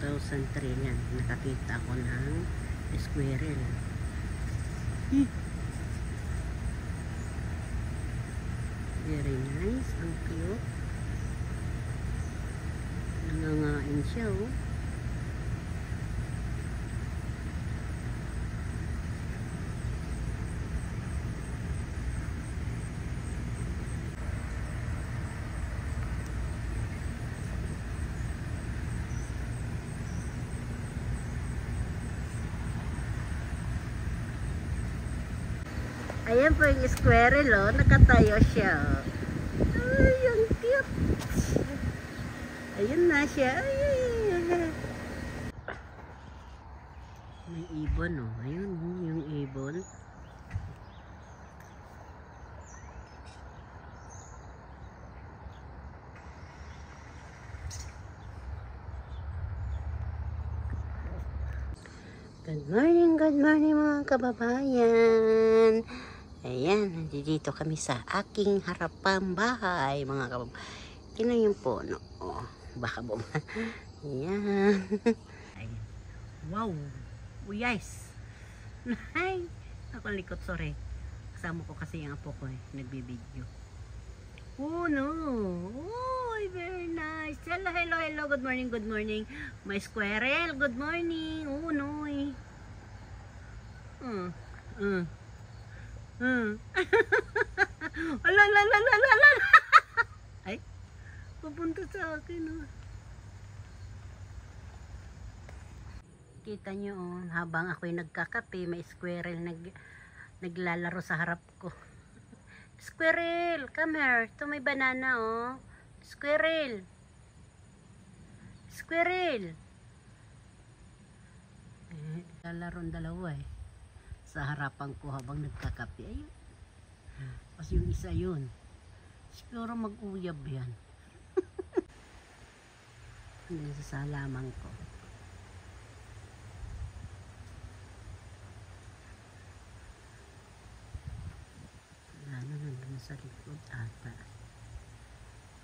2003 yan. Nakakita ako ng squirrel. Very nice. Ang cute. Nangangain siya, oh. Ayan po yung squirrel, oh. Nakatayo siya, oh. Ay, ang cute. Ayun na siya. Ay. May ibon, oh. Ayun, yung ibon. Good morning mga kababayan. Ayan, nandito kami sa aking harapang bahay, mga kababayan. Tingnan yung puno. Oh, baka buman. Ayan. Ayan. Wow. Oh, yes. Ay, ako likot, sorry. Kasama ko kasi yung apo ko, nagbibideo. Oh, no. Oh, very nice. Hello, hello, hello. Good morning, good morning. My squirrel, good morning. Oh, no. Ala. Ay, pupunta sa akin, oh. Kita nyo, oh, habang ako'y nagkakape, may squirrel naglalaro sa harap ko. Squirrel, come here. Ito may banana, oh. Squirrel. Squirrel. Lalaro dalawa, eh. Sa harapan ko habang nagkakape. Ayun. Kasi yung isa yun. Siguro mag-uyab yan. Hindi sa salaman ko. Wala na nandun sa likod ata.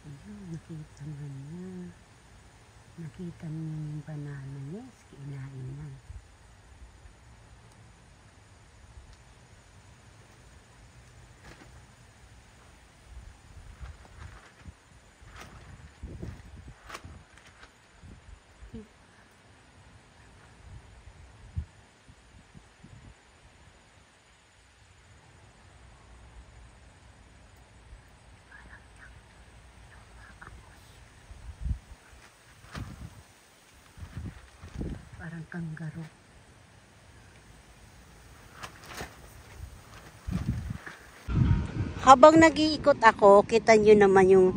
Ayun, nakita na niya. Nakita niya yung banana niya. Kinain na. Parang kangaroo. Habang nag-iikot ako, kita nyo naman yung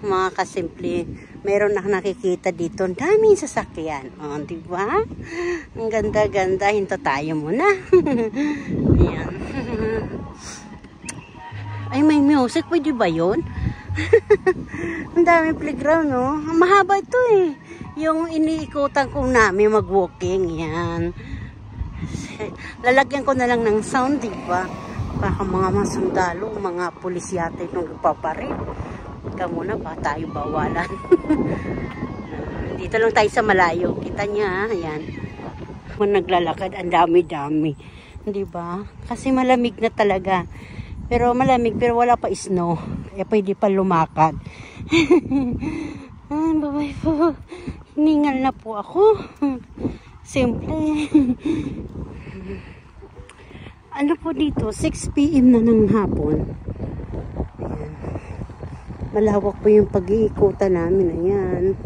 mga kasimple. Meron na nakikita dito. Ang daming sasakyan. Oh, diba? Ang ganda-ganda. Hinto tayo muna. Ayan. Ay, may music. Pwede ba yun? Ang daming playground, no? Mahaba ito, eh. Yung iniikutan ko namin mag-walking, yan. Lalagyan ko na lang ng sound, diba? Baka mga sundalo, mga pulis yata itong nagpaparil. Ika muna ba tayo bawalan? Dito lang tayo sa malayo. Kita niya, ayan. Kung naglalakad, ang dami-dami. Diba? Kasi malamig na talaga. Pero malamig, pero wala pa snow. Kaya pwede pa lumakad. Babay po. Hiningal na po ako. Simple. Ano po dito? 6 PM na ng hapon. Ayan. Malawak po yung pag-iikutan namin. Ayan.